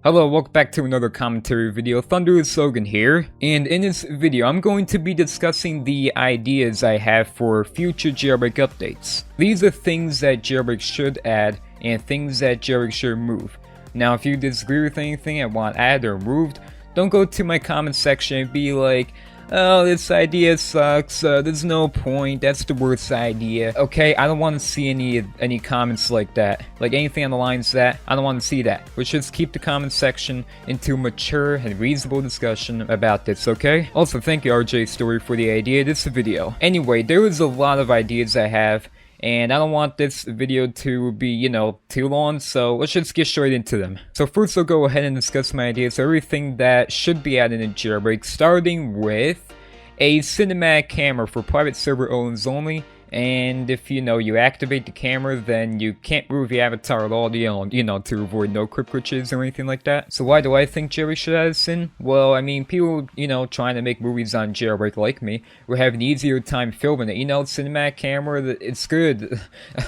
Hello, welcome back to another commentary video. Thunder is Logan here, and in this video I'm going to be discussing the ideas I have for future Jailbreak updates. These are things that Jailbreak should add and things that Jailbreak should remove. Now if you disagree with anything and want added or removed, don't go to my comment section and be like, oh, this idea sucks, there's no point, that's the worst idea. Okay, I don't want to see any comments like that. Like anything on the lines of that, I don't want to see that. Let's just keep the comment section into mature and reasonable discussion about this, okay? Also, thank you RJ Story for the idea of this video. Anyway, there was a lot of ideas I have, and I don't want this video to be, too long, so let's just get straight into them. So first I'll go ahead and discuss my ideas for everything that should be added in Jailbreak, starting with a cinematic camera for private server owners only. And if you activate the camera, then you can't move the avatar at all, to avoid no crypt glitches or anything like that. So why do I think Jailbreak should add this in? Well, I mean, people, trying to make movies on Jailbreak like me, will have an easier time filming it. Cinematic camera, it's good.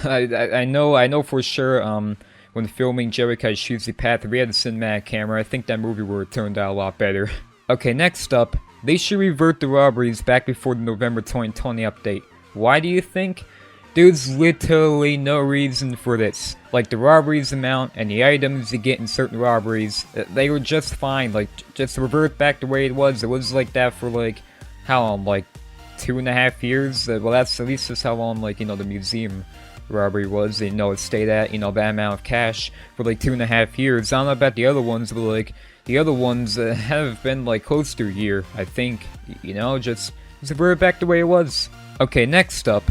I know for sure, when filming Jailbreak I Choose the Path, if we had a cinematic camera, I think that movie would have turned out a lot better. Okay, next up, they should revert the robberies back before the November 2020 update. Why do you think? There's literally no reason for this. Like, the robberies amount and the items you get in certain robberies, they were just fine. Like, just revert back the way it was. It was like that for, like, how long? Like, 2.5 years? Well, that's at least just how long, like, the museum robbery was. It stayed at, that amount of cash for, like, 2.5 years. I don't know about the other ones, but, like, the other ones have been, like, close to a year, I think. Just revert back the way it was. Okay, next up,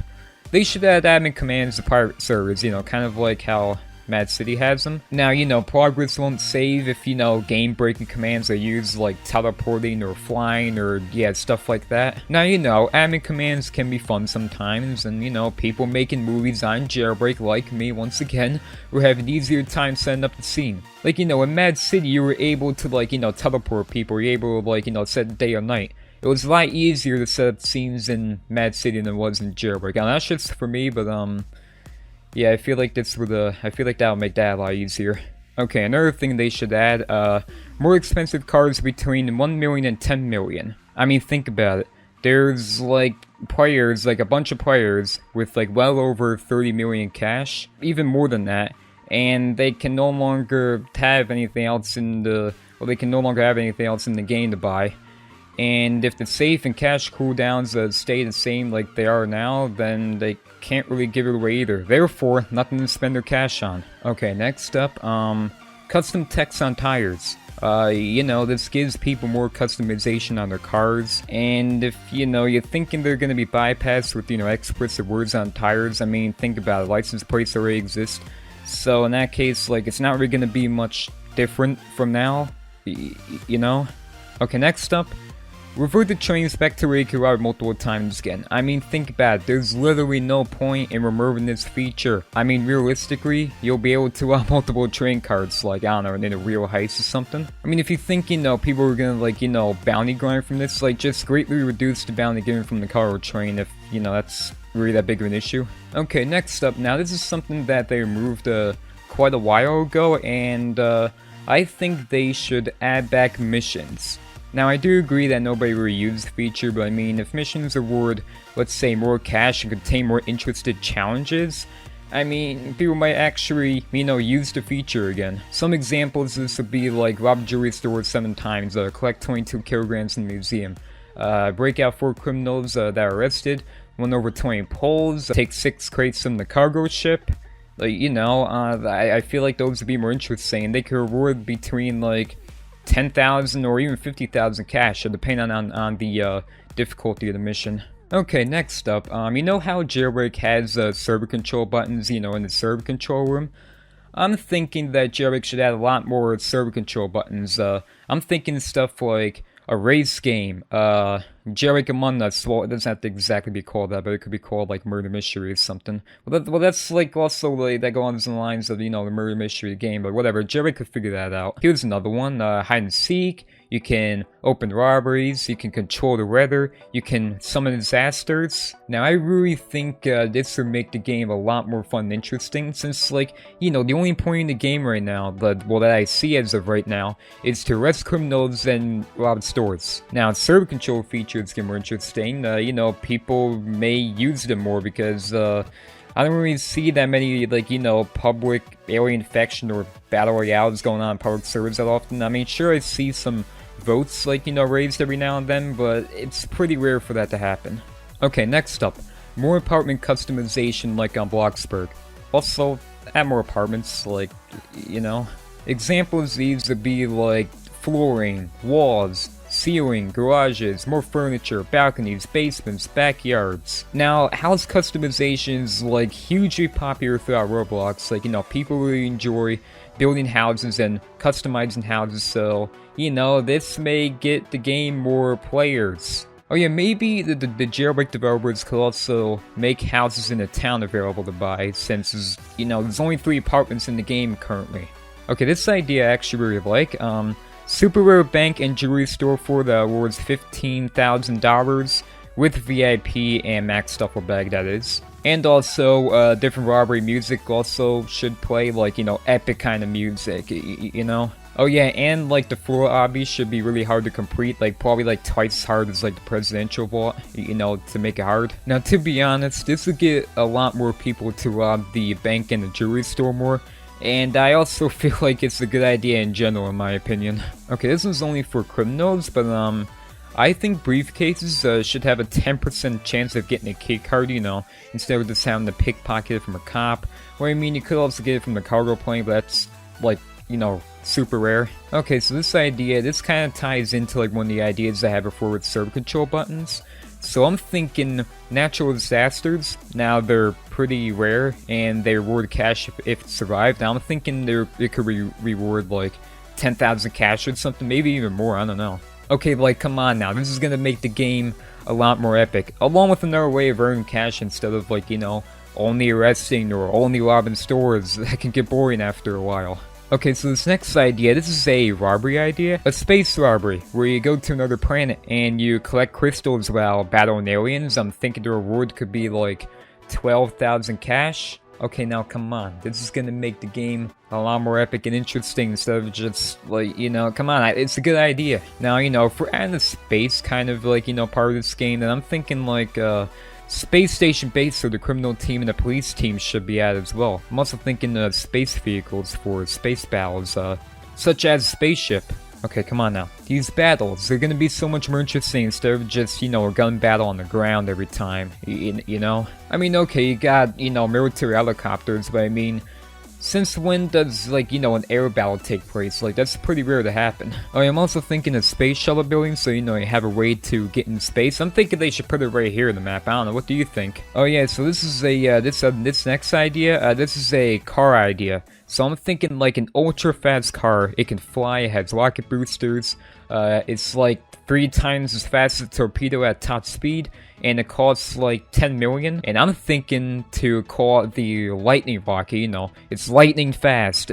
they should add admin commands to pirate servers, kind of like how Mad City has them. Now, progress won't save if, game-breaking commands are used like teleporting or flying or, stuff like that. Now, admin commands can be fun sometimes, and, people making movies on Jailbreak like me, once again, will have an easier time setting up the scene. Like, in Mad City, you were able to, like, teleport people, you were able to, like, set day or night. It was a lot easier to set up scenes in Mad City than it was in Jailbreak. Now that's just for me, but yeah, I feel like that'll make that a lot easier. Okay, another thing they should add, more expensive cars between 1 million and 10 million. I mean, think about it. There's like players, like a bunch of players with like well over 30 million cash, even more than that, and they can no longer have anything else in the game to buy. And if the safe and cash cooldowns stay the same like they are now, then they can't really give it away either. Therefore, nothing to spend their cash on. Okay, next up, custom text on tires. This gives people more customization on their cars. And if, you're thinking they're gonna be bypassed with, explicit words on tires, I mean, think about it, license plates already exist. So in that case, like, it's not really gonna be much different from now, Okay, next up, revert the trains back to where you can ride multiple times again. I mean, think about it, there's literally no point in removing this feature. I mean, realistically, you'll be able to ride multiple train cards, like, I don't know, in a real heist or something. I mean, if you think, people are gonna, like, bounty grind from this, like, just greatly reduce the bounty given from the car or train if, that's really that big of an issue. Okay, next up, now this is something that they removed quite a while ago, and I think they should add back missions. Now, I do agree that nobody really uses the feature, but I mean, if missions reward, let's say, more cash and contain more interested challenges, I mean, people might actually, use the feature again. Some examples of this would be like, rob jewelry store 7 times, collect 22 kilograms in the museum, break out 4 criminals that are arrested, run over 20 poles, take 6 crates from the cargo ship. Like, I feel like those would be more interesting. They could reward between, like, 10,000 or even 50,000 cash, depending on the difficulty of the mission. Okay, next up, how Jailbreak has server control buttons, in the server control room? I'm thinking that Jailbreak should add a lot more server control buttons. I'm thinking stuff like a race game, Jailbreak Among Us. Well, it doesn't have to exactly be called that, but it could be called like Murder Mystery or something. Well, that's like also like that goes on the lines of the Murder Mystery game, but whatever. Jailbreak could figure that out. Here's another one: hide and seek. you can open robberies, you can control the weather, you can summon disasters. Now I really think this would make the game a lot more fun and interesting, since like, you know, the only point in the game right now, that I see as of right now, is to arrest criminals and rob stores. Now server control features get more interesting. You know, people may use them more because I don't really see that many, like, you know, public alien faction or battle royales going on in public servers that often. I mean, sure, I see some votes, like, you know, raised every now and then, but it's pretty rare for that to happen. Okay, next up, more apartment customization like on Bloxburg. Also, add more apartments, like, you know. Examples of these would be like flooring, walls, ceiling, garages, more furniture, balconies, basements, backyards. Now, house customization is like hugely popular throughout Roblox. Like, you know, people really enjoy building houses and customizing houses, so, you know, this may get the game more players. Oh yeah, maybe the Jailbreak developers could also make houses in a town available to buy, since, you know, there's only 3 apartments in the game currently. Okay, this idea I actually really like. Super rare bank and jewelry store for the awards $15,000 with VIP and max duffel bag, that is. And also, different robbery music also should play, like, you know, epic kind of music, you know? Oh yeah, and like the floor obbies should be really hard to complete, like probably like twice as hard as like the presidential vault, you know, to make it hard. Now to be honest, this would get a lot more people to rob the bank and the jewelry store more. And I also feel like it's a good idea in general, in my opinion. Okay, this is only for criminals, but I think briefcases should have a 10% chance of getting a key card, you know, instead of just having to pickpocket it from a cop. Or I mean, you could also get it from the cargo plane, but that's like, you know, super rare. Okay, so this idea, this kind of ties into like one of the ideas I had before with server control buttons. So I'm thinking natural disasters, now they're pretty rare and they reward cash if it survived. Now I'm thinking it could reward like 10,000 cash or something, maybe even more, I don't know. Okay, like come on now, this is gonna make the game a lot more epic, along with another way of earning cash instead of like, you know, only arresting or only robbing stores. That can get boring after a while. Okay, so this next idea, this is a robbery idea. A space robbery, where you go to another planet and you collect crystals while battling aliens. I'm thinking the reward could be like 12,000 cash. Okay, now come on. This is gonna make the game a lot more epic and interesting instead of just, like, you know, come on, it's a good idea. Now, you know, if we're adding a space kind of, like, you know, part of this game, then I'm thinking, like, space station base for the criminal team and the police team should be added as well. I'm also thinking space vehicles for space battles, such as spaceship. Okay, come on now. These battles, they're gonna be so much more interesting instead of just, you know, a gun battle on the ground every time, you know? I mean, okay, you got, you know, military helicopters, but I mean, since when does, like, you know, an air battle take place? Like, that's pretty rare to happen. Oh, I'm also thinking of space shuttle building, so, you know, you have a way to get in space. I'm thinking they should put it right here in the map. I don't know, what do you think? Oh yeah, so this is a, this next idea, this is a car idea. So I'm thinking like an ultra fast car. It can fly, it has rocket boosters, it's like 3 times as fast as a torpedo at top speed, and it costs like 10 million. And I'm thinking to call it the lightning rocket, you know, it's lightning fast.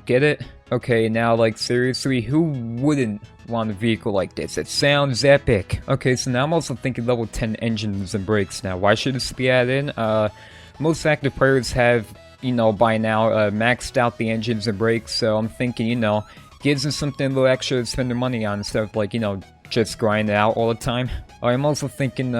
Get it? Okay, now like seriously, who wouldn't want a vehicle like this? It sounds epic. Okay, so now I'm also thinking level 10 engines and brakes now. Why should this be added in? Most active players have, you know, by now maxed out the engines and brakes, so I'm thinking, you know, gives them something a little extra to spend their money on instead of, like, you know, just grind it out all the time. I'm also thinking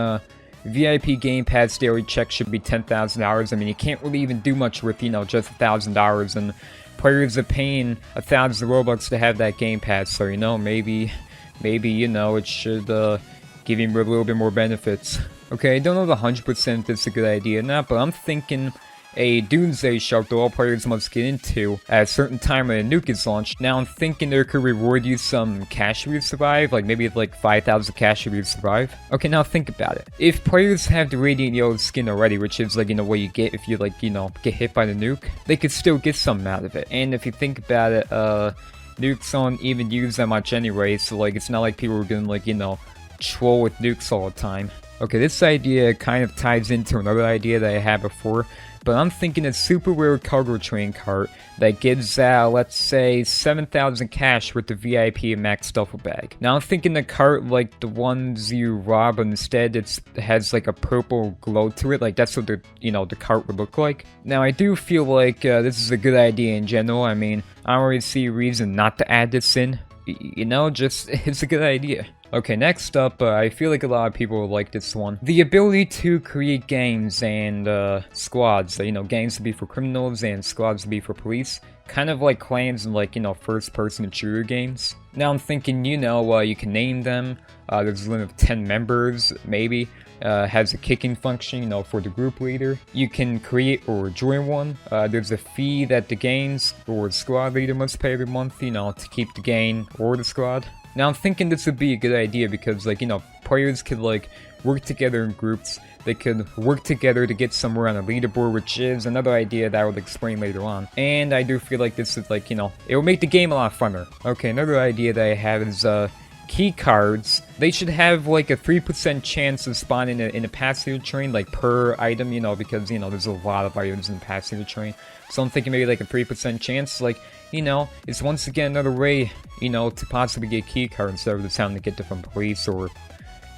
VIP Game Pass daily check should be $10,000. I mean, you can't really even do much with, you know, just $1,000, and players are paying 1,000 Robux to have that Game Pass, so, you know, maybe, you know, it should give you a little bit more benefits. Okay, I don't know 100% if this is a good idea or not, but I'm thinking a doomsday shelter all players must get into at a certain time when a nuke is launched. Now I'm thinking there could reward you some cash if you survive, like maybe like 5,000 cash if you survive. Okay, now think about it. If players have the radiant yellow skin already, which is like, you know, what you get if you, like, you know, get hit by the nuke, they could still get something out of it. And if you think about it, nukes aren't even used that much anyway, so like it's not like people are gonna, like, you know, troll with nukes all the time. Okay, this idea kind of ties into another idea that I had before, but I'm thinking a super rare cargo train cart that gives out, let's say, 7,000 cash with the VIP and max duffel bag. Now I'm thinking the cart like the ones you rob, but instead it has like a purple glow to it, like that's what the cart would look like. Now I do feel like this is a good idea in general. I mean, I don't really see a reason not to add this in. Just it's a good idea. Okay, next up, I feel like a lot of people will like this one. The ability to create gangs and squads. Gangs to be for criminals and squads to be for police. Kind of like clans and like, first-person shooter games. Now I'm thinking, you can name them. There's a limit of 10 members, maybe. Has a kicking function, for the group leader. You can create or join one. There's a fee that the gangs or squad leader must pay every month, to keep the gang or the squad. Now I'm thinking this would be a good idea because, players could, work together in groups. They could work together to get somewhere on a leaderboard, which is another idea that I will explain later on. And I do feel like this is, it will make the game a lot funner. Okay, another idea that I have is, key cards. They should have like a 3% chance of spawning in a passenger train, like per item, because there's a lot of items in the passenger train. So I'm thinking maybe like a 3% chance, it's once again another way, to possibly get key cards instead of just having to get them from police or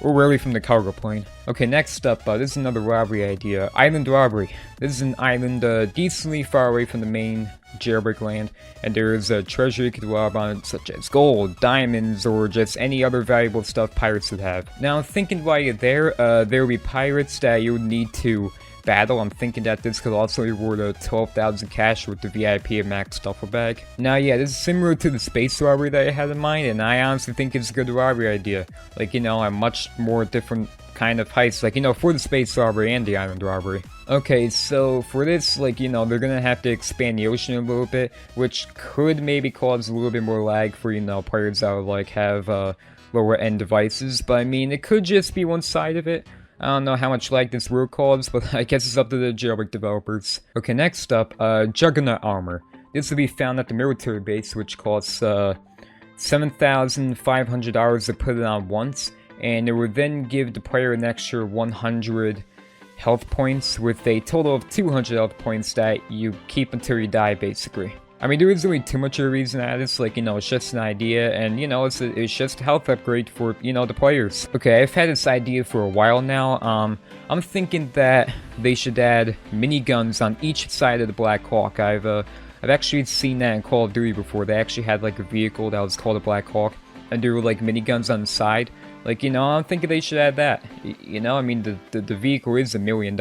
really from the cargo plane. Okay, next up, this is another robbery idea. Island robbery. This is an island decently far away from the main jailbreak land, and there's a treasure you could rob on it, such as gold, diamonds, or just any other valuable stuff pirates would have. Now, I'm thinking while you're there will be pirates that you would need to battle. I'm thinking that this could also reward 12,000 cash with the VIP and max duffel bag. Now, yeah, this is similar to the space robbery that I had in mind, and I honestly think it's a good robbery idea. A much more different kind of heist, for the space robbery and the island robbery. Okay, so for this, they're gonna have to expand the ocean a little bit, which could maybe cause a little bit more lag for, players that would, have, lower end devices, but I mean, it could just be one side of it. I don't know how much lag this will cause, but I guess it's up to the jailbreak developers. Okay, next up, Juggernaut armor. This will be found at the military base, which costs $7,500 to put it on once, and it will then give the player an extra 100 health points, with a total of 200 health points that you keep until you die, basically. I mean, there isn't really too much of a reason at this, it's just an idea, and, it's just a health upgrade for, the players. Okay, I've had this idea for a while now. I'm thinking that they should add miniguns on each side of the Black Hawk. I've actually seen that in Call of Duty before. They actually had, a vehicle that was called a Black Hawk, and there were, miniguns on the side. I'm thinking they should add that. I mean, the vehicle is $1 million.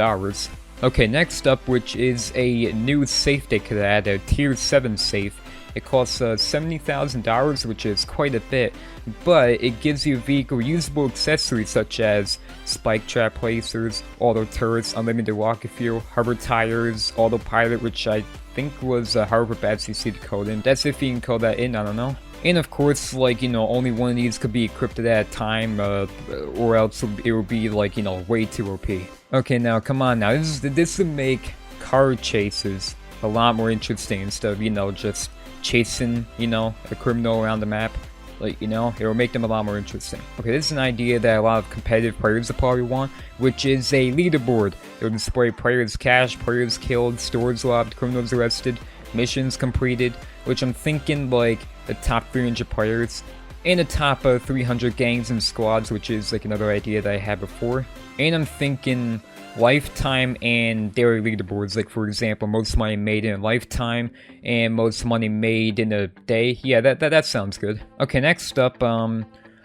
Okay, next up, which is a new safe they could add, a tier 7 safe. It costs $70,000, which is quite a bit, but it gives you vehicle usable accessories such as spike trap placers, auto turrets, unlimited rocket fuel, hover tires, autopilot, which I think was however bad you see the code in. That's if you can code that in, I don't know. And of course, only one of these could be encrypted at a time, or else it would be, way too OP. Okay, now, come on now, this would make car chases a lot more interesting instead of, just chasing, a criminal around the map. It will make them a lot more interesting. Okay, this is an idea that a lot of competitive players will probably want, which is a leaderboard. It will display players' cash, players killed, stores robbed, criminals arrested, missions completed, which I'm thinking, the top 300 players, and the top 300 gangs and squads, which is, another idea that I had before. And I'm thinking lifetime and daily leaderboards, for example, most money made in a lifetime and most money made in a day. Yeah, that sounds good. Okay, next up,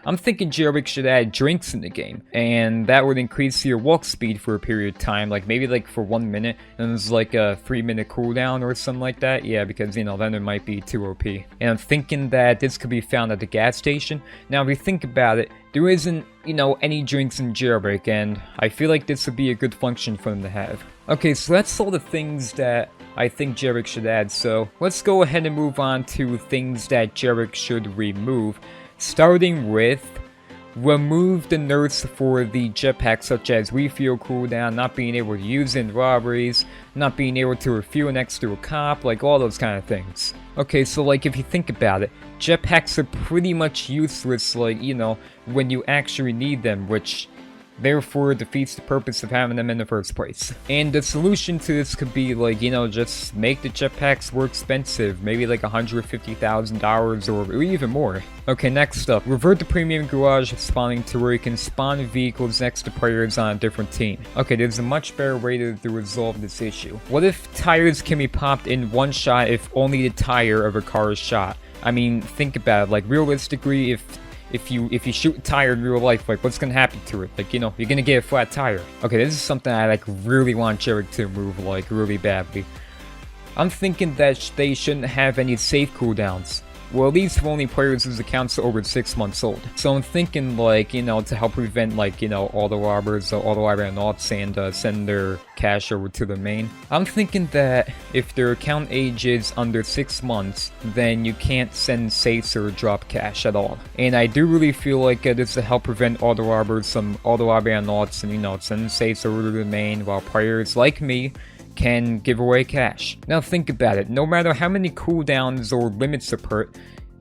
I'm thinking Jailbreak should add drinks in the game, and that would increase your walk speed for a period of time, maybe for 1 minute, and there's a 3-minute cooldown or something like that. Yeah, because then it might be too OP. And I'm thinking that this could be found at the gas station. Now, if you think about it, there isn't, any drinks in Jailbreak, and I feel like this would be a good function for them to have. Okay, so that's all the things that I think Jailbreak should add, so let's go ahead and move on to things that Jailbreak should remove. Starting with, remove the nerfs for the jetpack, such as refuel cooldown, not being able to use in robberies, not being able to refuel next to a cop, all those kind of things. Okay, so if you think about it, jetpacks are pretty much useless, when you actually need them, which Therefore, it defeats the purpose of having them in the first place. And the solution to this could be like, you know, just make the jetpacks more expensive, maybe like $150,000 or even more. Okay, next up, revert the premium garage spawning to where you can spawn vehicles next to players on a different team. Okay, there's a much better way to resolve this issue. What if tires can be popped in one shot if only the tire of a car is shot? I mean, think about it, like realistically, if you shoot a tire in real life, like what's gonna happen to it? Like, you know, you're gonna get a flat tire. Okay, this is something I like really want Jailbreak to improve, like really badly. I'm thinking that they shouldn't have any safe cooldowns. Well, at least for only players whose accounts are over 6 months old. So I'm thinking, like, you know, to help prevent, like, you know, auto robbers, auto aeronauts, and send their cash over to the main. I'm thinking that if their account age is under 6 months, then you can't send safes or drop cash at all. And I do really feel like this to help prevent auto robbers, some auto aeronauts, and, you know, send safes over to the main, while players like me can give away cash. Now think about it, no matter how many cooldowns or limits are put,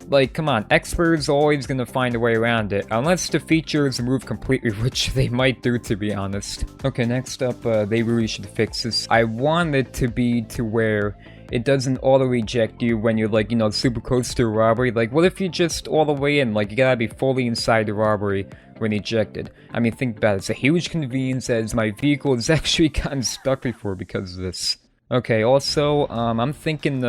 like, come on, experts are always gonna find a way around it, unless the feature is removed completely, which they might do, to be honest. Okay, next up, they really should fix this. I want it to be to where it doesn't auto-eject you when you're, like, you know, super close to a robbery. Like, what if you just all the way in? Like, you gotta be fully inside the robbery when ejected. I mean, think about it. It's a huge convenience, as my vehicle has actually gotten stuck before because of this. Okay, also, I'm thinking,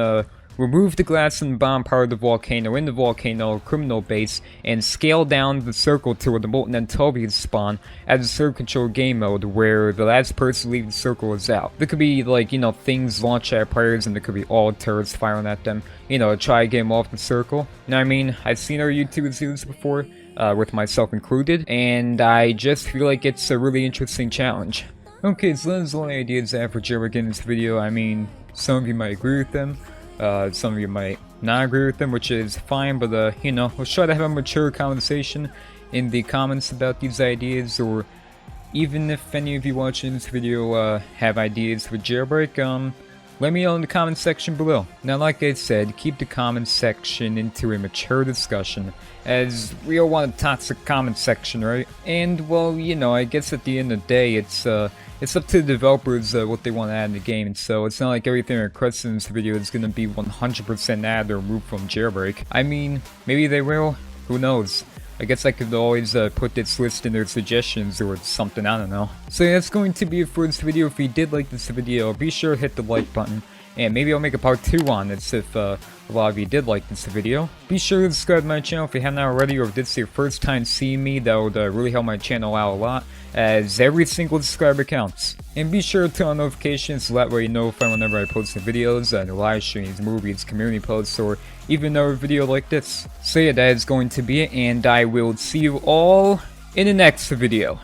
remove the glass and bomb part of the volcano in the volcano criminal base and scale down the circle to where the molten anchovies spawn as a server control game mode where the last person to leave the circle is out. There could be, like, you know, things launched at players, and there could be all turrets firing at them, you know, try to get them off the circle. You know what I mean? I've seen our YouTubers do this before, with myself included, and I just feel like it's a really interesting challenge. Okay, so those are all the ideas I have for Jailbreak in this video. I mean, some of you might agree with them. Some of you might not agree with them, which is fine, but you know, let's try to have a mature conversation in the comments about these ideas, or even if any of you watching this video have ideas for Jailbreak, let me know in the comment section below. Now, like I said, keep the comment section into a mature discussion, as we all want a toxic comment section, right? And, well, you know, I guess at the end of the day, it's up to the developers what they want to add in the game, and so it's not like everything requested in this video is going to be 100% added or removed from Jailbreak. I mean, maybe they will, who knows? I guess I could always put this list in their suggestions or something, I don't know. So yeah, that's going to be it for this video. If you did like this video, be sure to hit the like button, and maybe I'll make a part 2 on this if a lot of you did like this video. Be sure to subscribe to my channel if you haven't already, or if this is your first time seeing me. That would really help my channel out a lot, as every single subscriber counts. And be sure to turn on notifications so that way you know whenever I post new videos, live streams, movies, community posts, or even another video like this. So yeah, that is going to be it, and I will see you all in the next video.